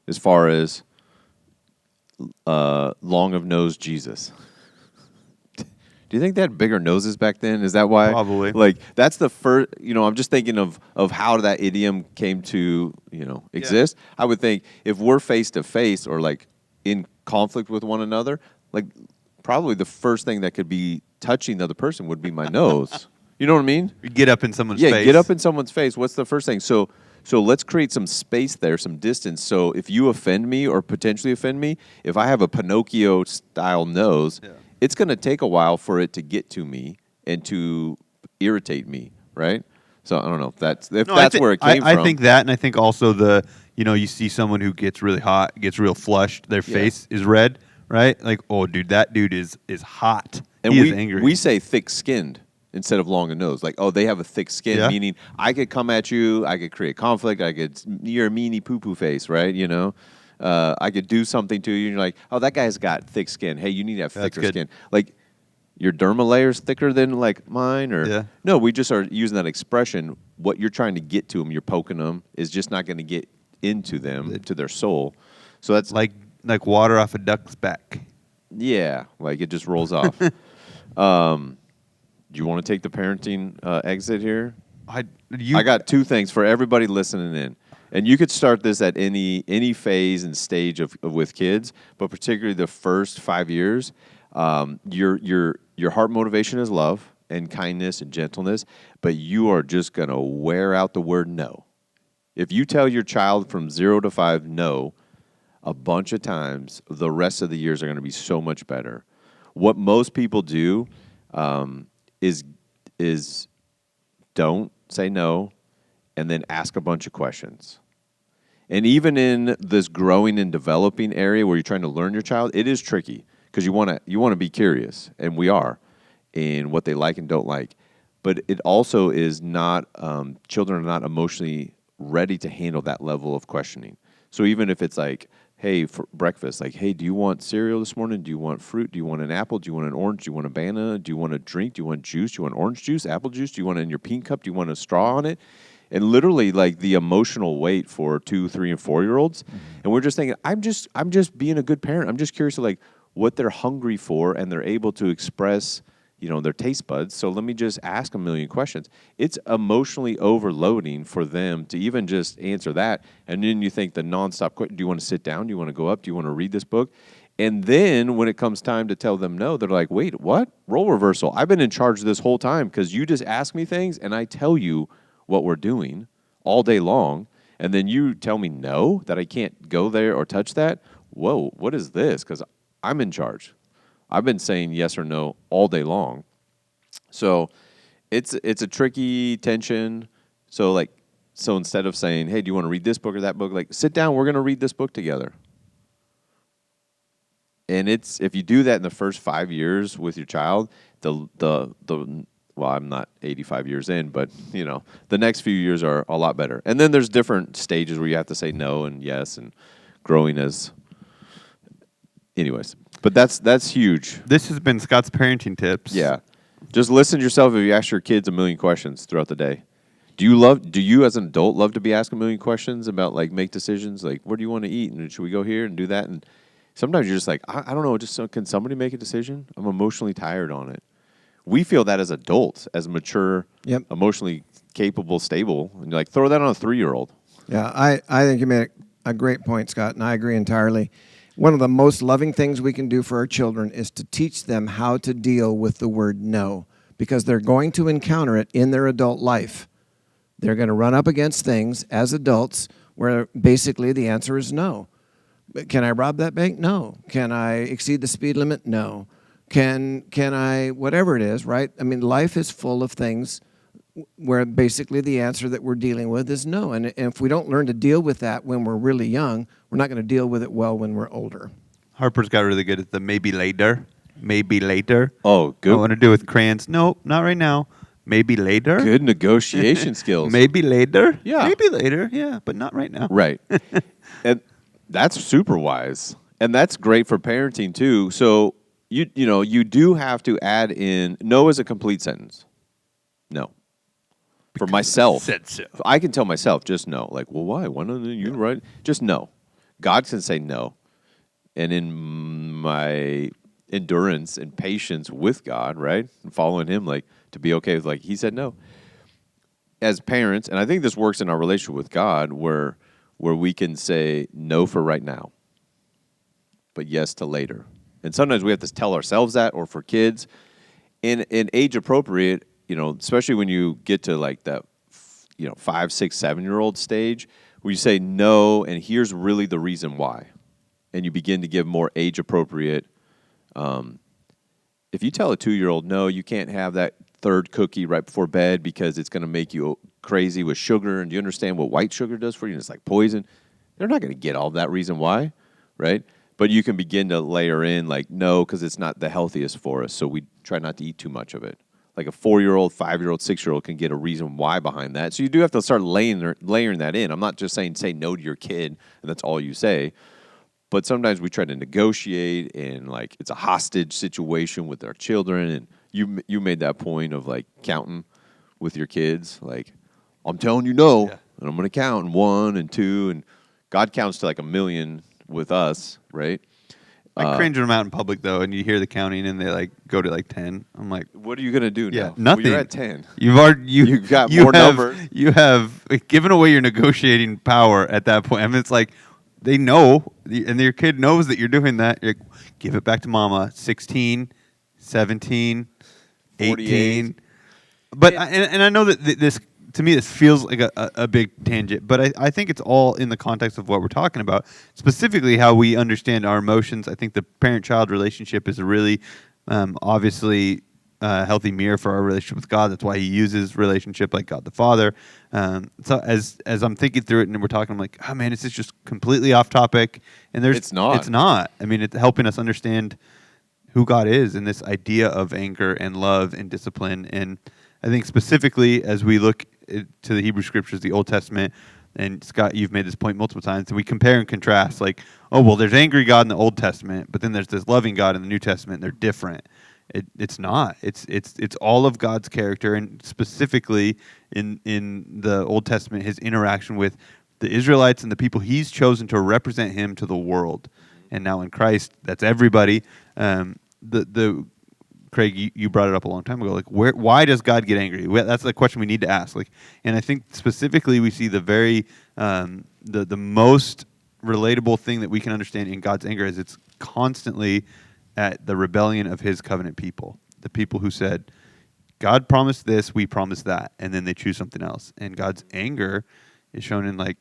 as far as long of nose Jesus. Do you think they had bigger noses back then? Is that why? Probably. Like, that's the first, I'm just thinking of how that idiom came to, exist. Yeah. I would think if we're face to face or like in conflict with one another, like probably the first thing that could be touching the other person would be my nose. You know what I mean? You get up in someone's face. Yeah, get up in someone's face. What's the first thing? So let's create some space there, some distance. So if you offend me or potentially offend me, if I have a Pinocchio-style nose, it's going to take a while for it to get to me and to irritate me, right? So I don't know if that's where it came from. I think that, and I think also you see someone who gets really hot, gets real flushed, their face is red, right? Like, oh, dude, that dude is hot. And he is angry. We say thick-skinned instead of long and nose. Like, oh, they have a thick skin, meaning I could come at you, I could create conflict, you're a meanie poo-poo face, right? I could do something to you, and you're like, oh, that guy's got thick skin. Hey, you need to have thicker skin. Like, your derma layer's thicker than, like, mine? Or no, we just are using that expression. What you're trying to get to them, you're poking them, is just not going to get into them, to their soul. So that's... Like water off a duck's back. Yeah, like it just rolls off. Do you want to take the parenting exit here? I got two things for everybody listening in. And you could start this at any phase and stage of with kids, but particularly the first 5 years. Your heart motivation is love and kindness and gentleness, but you are just gonna wear out the word no. If you tell your child from 0 to 5 no a bunch of times, the rest of the years are going to be so much better. What most people do is don't say no and then ask a bunch of questions. And even in this growing and developing area where you're trying to learn your child, it is tricky because you want to be curious, and we are, in what they like and don't like. But it also is not, children are not emotionally ready to handle that level of questioning. So even if it's like, hey, for breakfast, like, hey, do you want cereal this morning? Do you want fruit? Do you want an apple? Do you want an orange? Do you want a banana? Do you want a drink? Do you want juice? Do you want orange juice, apple juice? Do you want it in your pink cup? Do you want a straw on it? And literally, like, the emotional weight for 2, 3, and 4-year-olds. Mm-hmm. And we're just thinking, I'm just being a good parent. I'm just curious to, like, what they're hungry for, and they're able to express, their taste buds. So let me just ask a million questions. It's emotionally overloading for them to even just answer that. And then you think the nonstop question, do you want to sit down? Do you want to go up? Do you want to read this book? And then when it comes time to tell them no, they're like, wait, what? Role reversal. I've been in charge this whole time because you just ask me things and I tell you what we're doing all day long. And then you tell me no, that I can't go there or touch that. Whoa, what is this? Because I'm in charge. I've been saying yes or no all day long. So it's a tricky tension. So instead of saying, hey, do you want to read this book or that book? Like, sit down, we're going to read this book together. And if you do that in the first 5 years with your child, well, I'm not 85 years in, but the next few years are a lot better. And then there's different stages where you have to say no and yes, and growing as anyways. But that's huge. This has been Scott's parenting tips. Yeah. Just listen to yourself if you ask your kids a million questions throughout the day. Do you as an adult love to be asked a million questions about, like, make decisions? Like, where do you want to eat? And should we go here and do that? And sometimes you're just like, I don't know, can somebody make a decision? I'm emotionally tired on it. We feel that as adults, as mature, emotionally capable, stable. And you're like, throw that on a 3-year-old. Yeah, I think you made a great point, Scott, and I agree entirely. One of the most loving things we can do for our children is to teach them how to deal with the word no, because they're going to encounter it in their adult life. They're going to run up against things as adults where basically the answer is no. Can I rob that bank? No. Can I exceed the speed limit? No. Can I, whatever it is, right? I mean, life is full of things where basically the answer that we're dealing with is no. And if we don't learn to deal with that when we're really young, we're not going to deal with it well when we're older. Harper's got really good at the maybe later. Maybe later. Oh, good. I want to do with crayons. No, not right now. Maybe later. Good negotiation skills. Maybe later. Yeah. Maybe later. Yeah, but not right now. Right. And that's super wise. And that's great for parenting too. So you do have to add in no as a complete sentence. No. For myself, said so. I can tell myself just no. Like, well, why? Why don't you write? Just no. God can say no. And in my endurance and patience with God, right, and following Him, like, to be okay with, like, He said no. As parents, and I think this works in our relationship with God, where we can say no for right now, but yes to later. And sometimes we have to tell ourselves that, or for kids, in age appropriate. Especially when you get to, like, that, 5, 6, 7-year-old stage, where you say no, and here's really the reason why, and you begin to give more age appropriate. If you tell a 2-year-old no, you can't have that third cookie right before bed because it's going to make you crazy with sugar, and do you understand what white sugar does for you? And it's like poison. They're not going to get all that reason why, right? But you can begin to layer in, like, no, because it's not the healthiest for us, so we try not to eat too much of it. Like a 4-year-old, 5-year-old, 6-year-old can get a reason why behind that. So you do have to start layering that in. I'm not just saying say no to your kid and that's all you say. But sometimes we try to negotiate, and, like, it's a hostage situation with our children. And you made that point of, like, counting with your kids. Like, I'm telling you no, and I'm going to count 1 and 2. And God counts to like 1 million with us, right? I cringe when I'm out in public though, and you hear the counting, and they like go to like 10. I'm like, What are you gonna do now? nothing. Well, you're at 10. You've got more numbers. You have given away your negotiating power at that point. I mean, it's like they know, and your kid knows that you're doing that. You're like, give it back to mama. 16, 17, 18. But and I know that this, to me, this feels like a big tangent, but I think it's all in the context of what we're talking about, specifically how we understand our emotions. I think the parent-child relationship is a really obviously healthy mirror for our relationship with God. That's why he uses relationship like God the Father. So as I'm thinking through it and we're talking, I'm like, oh man, it's just completely off topic. And It's not. It's not. I mean, it's helping us understand who God is and this idea of anger and love and discipline. And I think specifically as we look to the Hebrew Scriptures, the Old Testament, and Scott, you've made this point multiple times, and we compare and contrast, like, oh, well, there's angry God in the Old Testament, but then there's this loving God in the New Testament, and they're different. It's not. It's all of God's character, and specifically in the Old Testament, his interaction with the Israelites and the people he's chosen to represent him to the world. And now in Christ, that's everybody. Craig, you brought it up a long time ago. Like, why does God get angry? That's the question we need to ask. Like, and I think specifically we see the very the most relatable thing that we can understand in God's anger is it's constantly at the rebellion of his covenant people, the people who said, God promised this, we promised that, and then they choose something else. And God's anger is shown in like,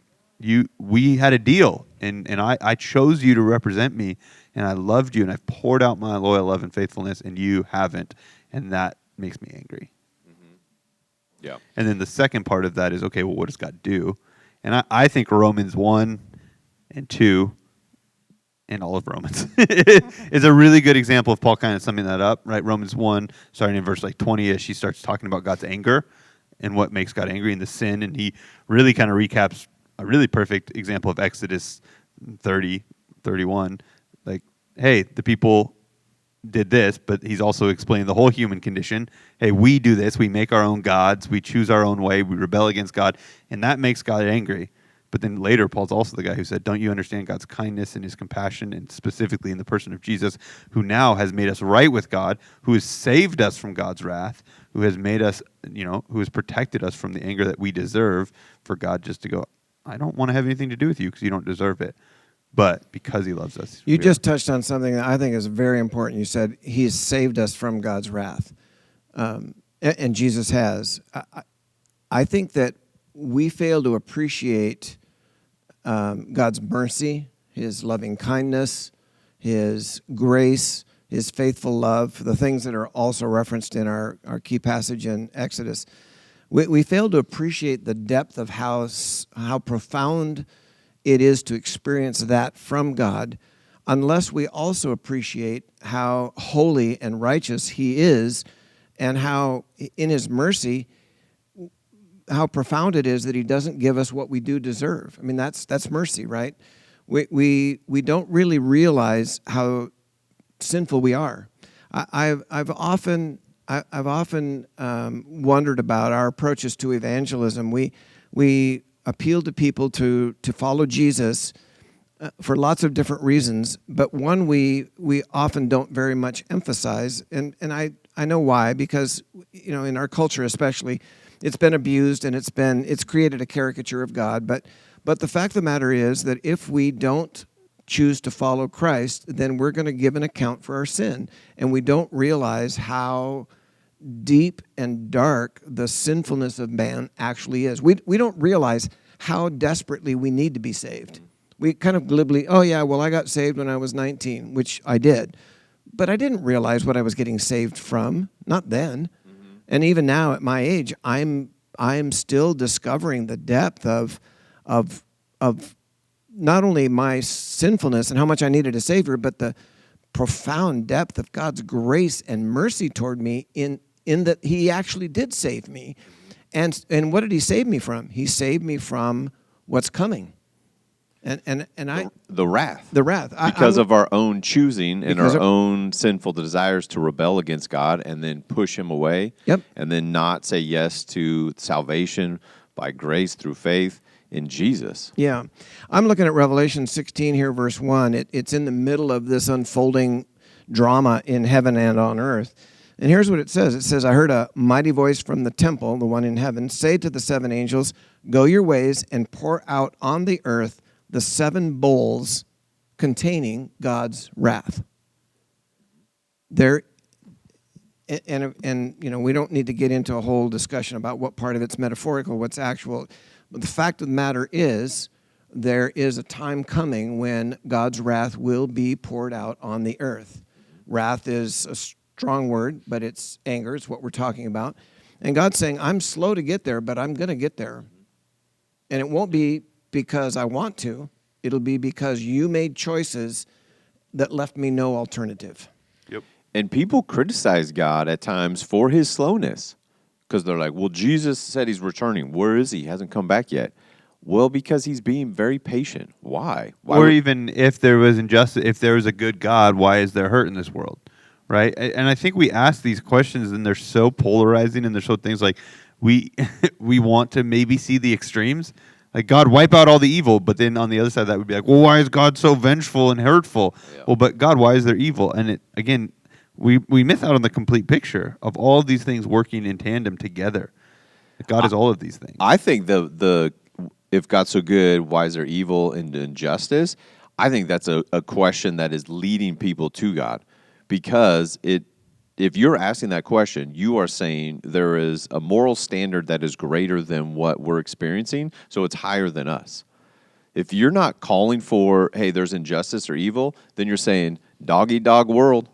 we had a deal, and I chose you to represent me, and I loved you, and I've poured out my loyal love and faithfulness, and you haven't, and that makes me angry. Mm-hmm. Yeah. And then the second part of that is, okay, well, what does God do? And I think Romans 1 and 2 and all of Romans is a really good example of Paul kind of summing that up, right? Romans 1, starting in verse like 20-ish, he starts talking about God's anger and what makes God angry and the sin, and he really kind of recaps a really perfect example of Exodus 30, 31. Like, hey, the people did this, but he's also explaining the whole human condition. Hey, we do this. We make our own gods. We choose our own way. We rebel against God, and that makes God angry. But then later, Paul's also the guy who said, don't you understand God's kindness and his compassion, and specifically in the person of Jesus, who now has made us right with God, who has saved us from God's wrath, who has made us, who has protected us from the anger that we deserve, for God just to go, I don't want to have anything to do with you because you don't deserve it. But because he loves us. You just touched on something that I think is very important. You said he's saved us from God's wrath. And Jesus has. I think that we fail to appreciate God's mercy, his loving kindness, his grace, his faithful love, the things that are also referenced in our key passage in Exodus. We fail to appreciate the depth of how profound it is to experience that from God, unless we also appreciate how holy and righteous he is, and how in his mercy, how profound it is that he doesn't give us what we do deserve. I mean, that's mercy, right? We don't really realize how sinful we are. I've often wondered about our approaches to evangelism. We appeal to people to follow Jesus for lots of different reasons, but one we often don't very much emphasize, and I know why, because in our culture especially, it's been abused and it's created a caricature of God. But the fact of the matter is that if we don't choose to follow Christ, then we're going to give an account for our sin, and we don't realize how deep and dark the sinfulness of man actually is. We don't realize how desperately we need to be saved. We kind of glibly, oh yeah, well I got saved when I was 19, which I did. But I didn't realize what I was getting saved from, not then. Mm-hmm. And even now at my age, I'm still discovering the depth of not only my sinfulness and how much I needed a Savior, but the profound depth of God's grace and mercy toward me in that he actually did save me. And what did he save me from? He saved me from what's coming. And the wrath. The wrath. Because of our own choosing and our own sinful desires to rebel against God and then push him away. Yep. And then not say yes to salvation by grace through faith. in Jesus. Yeah. I'm looking at Revelation 16 here, verse 1. It's in the middle of this unfolding drama in heaven and on earth. And here's what it says. It says, I heard a mighty voice from the temple, the one in heaven, say to the 7 angels, go your ways and pour out on the earth the 7 bowls containing God's wrath. There, and you know, we don't need to get into a whole discussion about what part of it's metaphorical, what's actual. But the fact of the matter is, there is a time coming when God's wrath will be poured out on the earth. Wrath is a strong word, but it's anger. It's what we're talking about. And God's saying, I'm slow to get there, but I'm going to get there. And it won't be because I want to. It'll be because you made choices that left me no alternative. Yep. And people criticize God at times for his slowness because they're like, well, Jesus said he's returning. Where is he? He hasn't come back yet. Well, because he's being very patient. Why? Or even if there was injustice, if there was a good God, why is there hurt in this world? Right? And I think we ask these questions and they're so polarizing and they're so things like we want to maybe see the extremes. Like, God, wipe out all the evil. But then on the other side of that would be like, well, why is God so vengeful and hurtful? Yeah. Well, but God, why is there evil? And it, again, we miss out on the complete picture of all of these things working in tandem together. God is all of these things. I think the if God's so good, why is there evil and injustice? I think that's a question that is leading people to God. Because if you're asking that question, you are saying there is a moral standard that is greater than what we're experiencing, so it's higher than us. If you're not calling for, hey, there's injustice or evil, then you're saying, dog-eat-dog world.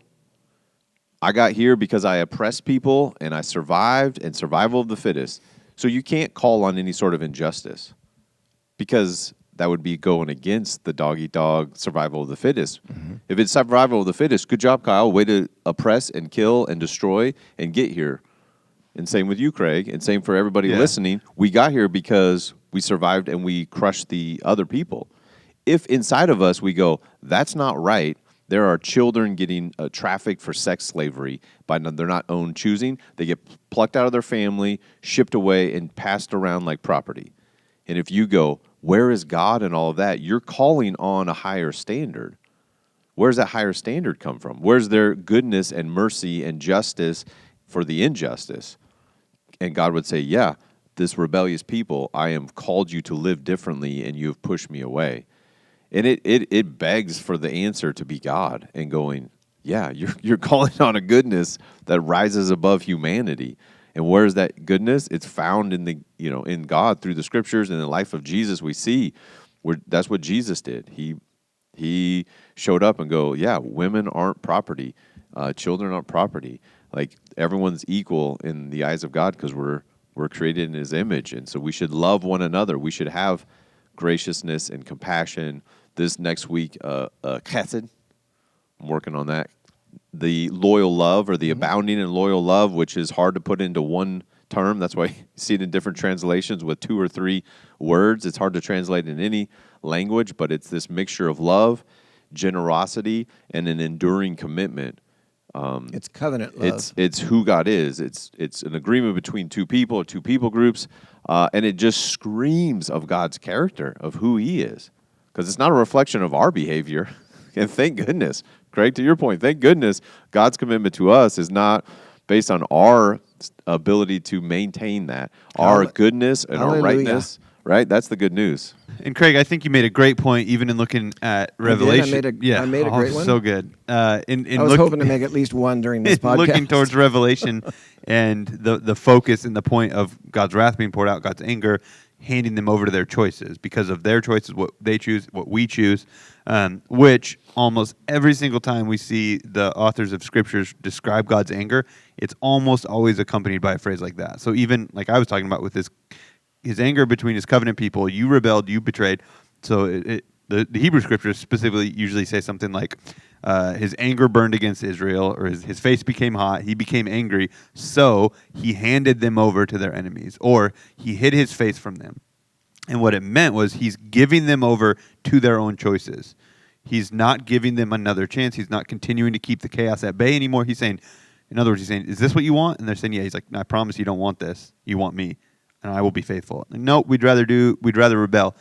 I got here because I oppressed people and I survived, and survival of the fittest. So you can't call on any sort of injustice because that would be going against the dog-eat-dog survival of the fittest. Mm-hmm. If it's survival of the fittest, good job, Kyle. Way to oppress and kill and destroy and get here. And same with you, Craig, and same for everybody listening. We got here because we survived and we crushed the other people. If inside of us we go, that's not right, there are children getting trafficked for sex slavery by their not own choosing. They get plucked out of their family, shipped away, and passed around like property. And if you go, where is God and all of that? You're calling on a higher standard. Where's that higher standard come from? Where's their goodness and mercy and justice for the injustice? And God would say, yeah, this rebellious people, I have called you to live differently, and you have pushed me away. And it begs for the answer to be God and going, yeah, you're calling on a goodness that rises above humanity. And where is that goodness? It's found in God through the scriptures and the life of Jesus. We see that's what Jesus did. He showed up and go, yeah, women aren't property, children aren't property. Like, everyone's equal in the eyes of God because we're created in His image, and so we should love one another. We should have graciousness and compassion. This next week, chesed, I'm working on that. The loyal love, or the abounding in loyal love, which is hard to put into one term. That's why you see it in different translations with 2 or 3 words. It's hard to translate in any language, but it's this mixture of love, generosity, and an enduring commitment. It's covenant love. It's who God is. It's an agreement between 2 people or 2 people groups, and it just screams of God's character, of who He is, because it's not a reflection of our behavior. And thank goodness, Craig, to your point, thank goodness God's commitment to us is not based on our ability to maintain that, our goodness and our rightness. Right? That's the good news. And Craig, I think you made a great point, even in looking at Revelation. I made a great one. So good. I was hoping to make at least one during this podcast. Looking towards Revelation and the focus and the point of God's wrath being poured out, God's anger, handing them over to their choices because of their choices, what they choose, what we choose, which almost every single time we see the authors of scriptures describe God's anger, it's almost always accompanied by a phrase like that. So even like I was talking about with his anger between his covenant people, you rebelled, you betrayed. So the Hebrew scriptures specifically usually say something like, his anger burned against Israel, or his face became hot, he became angry, so he handed them over to their enemies, or he hid his face from them. And what it meant was he's giving them over to their own choices. He's not giving them another chance. He's not continuing to keep the chaos at bay anymore. He's saying, in other words, he's saying, is this what you want? And they're saying, yeah. He's like, no, I promise you don't want this. You want me. and I will be faithful. No, we'd rather rebel.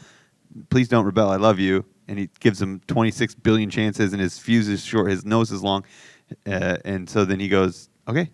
Please don't rebel. I love you. And he gives him 26 billion chances, and his fuse is short, his nose is long. And so then he goes, okay,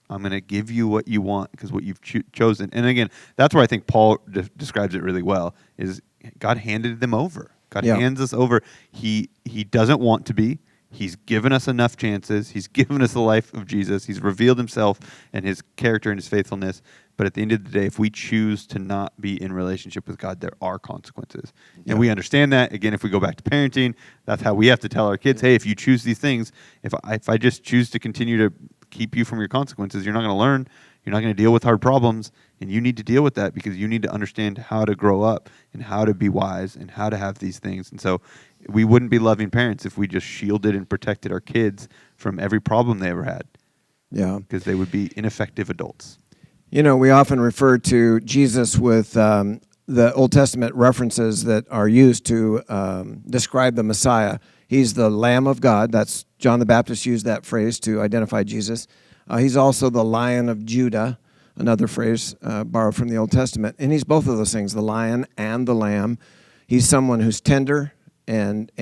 I'm going to give you what you want because what you've chosen. And again, that's where I think Paul describes it really well, is God handed them over. God hands us over. He doesn't want to be. He's given us enough chances. He's given us the life of Jesus. He's revealed himself and his character and his faithfulness. But at the end of the day, if we choose to not be in relationship with God, there are consequences. And we understand that. Again, if we go back to parenting, that's how we have to tell our kids, hey, if you choose these things, if I just choose to continue to keep you from your consequences, you're not going to learn. You're not going to deal with hard problems. And you need to deal with that because you need to understand how to grow up and how to be wise and how to have these things. And so we wouldn't be loving parents if we just shielded and protected our kids from every problem they ever had. Yeah. Because they would be ineffective adults. You know, we often refer to Jesus with the Old Testament references that are used to describe the Messiah. He's the Lamb of God. That's John the Baptist used that phrase to identify Jesus. He's also the Lion of Judah, another phrase borrowed from the Old Testament. And he's both of those things, the lion and the lamb. He's someone who's tender and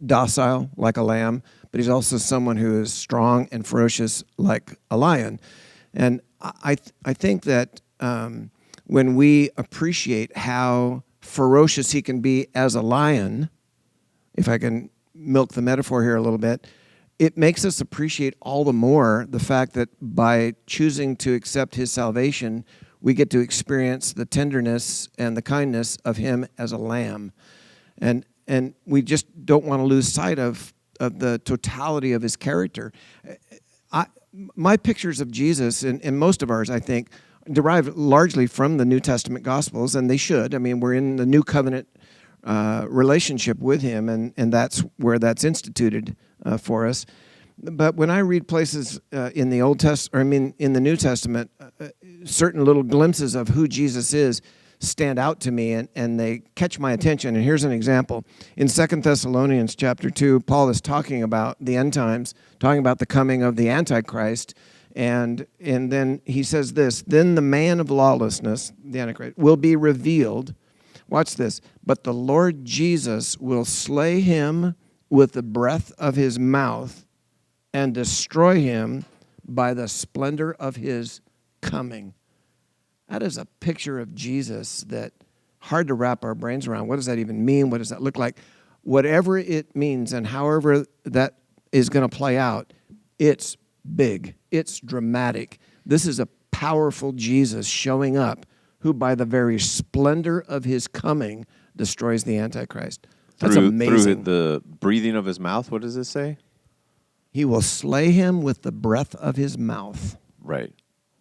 docile like a lamb, but he's also someone who is strong and ferocious like a lion. And I think that when we appreciate how ferocious he can be as a lion, if I can milk the metaphor here a little bit, it makes us appreciate all the more the fact that by choosing to accept his salvation, we get to experience the tenderness and the kindness of him as a lamb. And we just don't want to lose sight of the totality of his character. My pictures of Jesus, and most of ours, I think, derive largely from the New Testament Gospels, and they should. I mean, we're in the New Covenant relationship with him, and that's where that's instituted for us. But when I read places in the in the New Testament, certain little glimpses of who Jesus is stand out to me, and they catch my attention. And here's an example. In 2 Thessalonians chapter 2, Paul is talking about the end times, talking about the coming of the Antichrist, and then he says this, then the man of lawlessness, the Antichrist, will be revealed. Watch this. But the Lord Jesus will slay him with the breath of his mouth and destroy him by the splendor of his coming. That is a picture of Jesus that hard to wrap our brains around. What does that even mean? What does that look like? Whatever it means and however that is going to play out, it's big. It's dramatic. This is a powerful Jesus showing up who by the very splendor of his coming destroys the Antichrist. That's amazing. Through the breathing of his mouth, what does it say? He will slay him with the breath of his mouth. Right.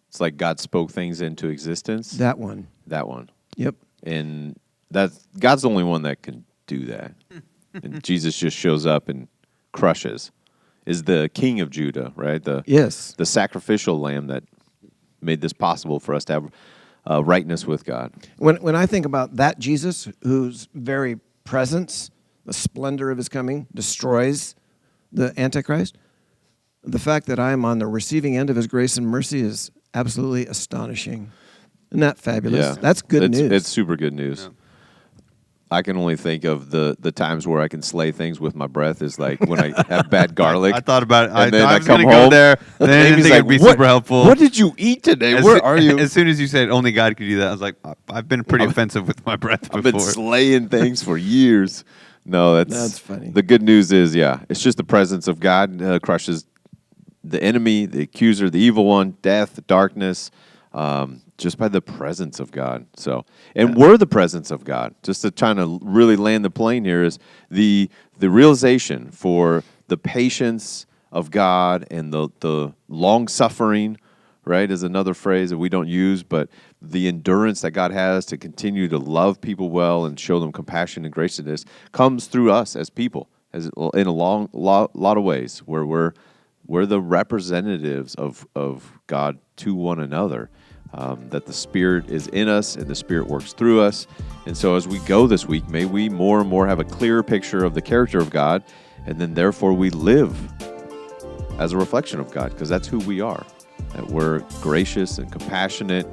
It's like God spoke things into existence. That one. That one. Yep. And God's the only one that can do that. And Jesus just shows up and crushes. Is the King of Judah, right? Yes. The sacrificial lamb that made this possible for us to have rightness with God. When I think about that Jesus, whose very presence, the splendor of his coming, destroys the Antichrist, the fact that I am on the receiving end of his grace and mercy is absolutely astonishing. Isn't that fabulous? Yeah. That's good news. It's super good news. Yeah. I can only think of the times where I can slay things with my breath is like when I have bad garlic. I thought about it. And then I I was come going to home. go there. Then I didn't think it'd be super helpful. What did you eat today? Where are you? As soon as you said only God could do that, I was like, I've been pretty offensive with my breath before. I've been slaying things for years. No, that's funny. The good news is, it's just the presence of God crushes the enemy, the accuser, the evil one, death, darkness, just by the presence of God. So, and we're the presence of God. Just to try to really land the plane here is the realization for the patience of God and the long suffering, right, is another phrase that we don't use, but the endurance that God has to continue to love people well and show them compassion and graciousness comes through us as people, as in a lot of ways, where we're the representatives of God to one another. That the Spirit is in us and the Spirit works through us. And so as we go this week, may we more and more have a clearer picture of the character of God, and then therefore we live as a reflection of God, because that's who we are. That we're gracious and compassionate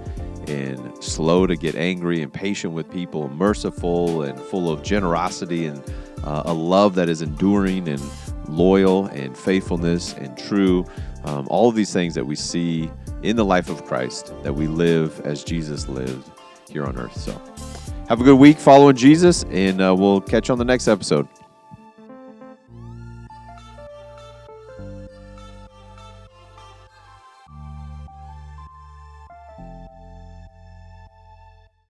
and slow to get angry and patient with people, merciful and full of generosity and a love that is enduring and loyal and faithfulness and true. All of these things that we see in the life of Christ, that we live as Jesus lived here on earth. So have a good week following Jesus, and we'll catch you on the next episode.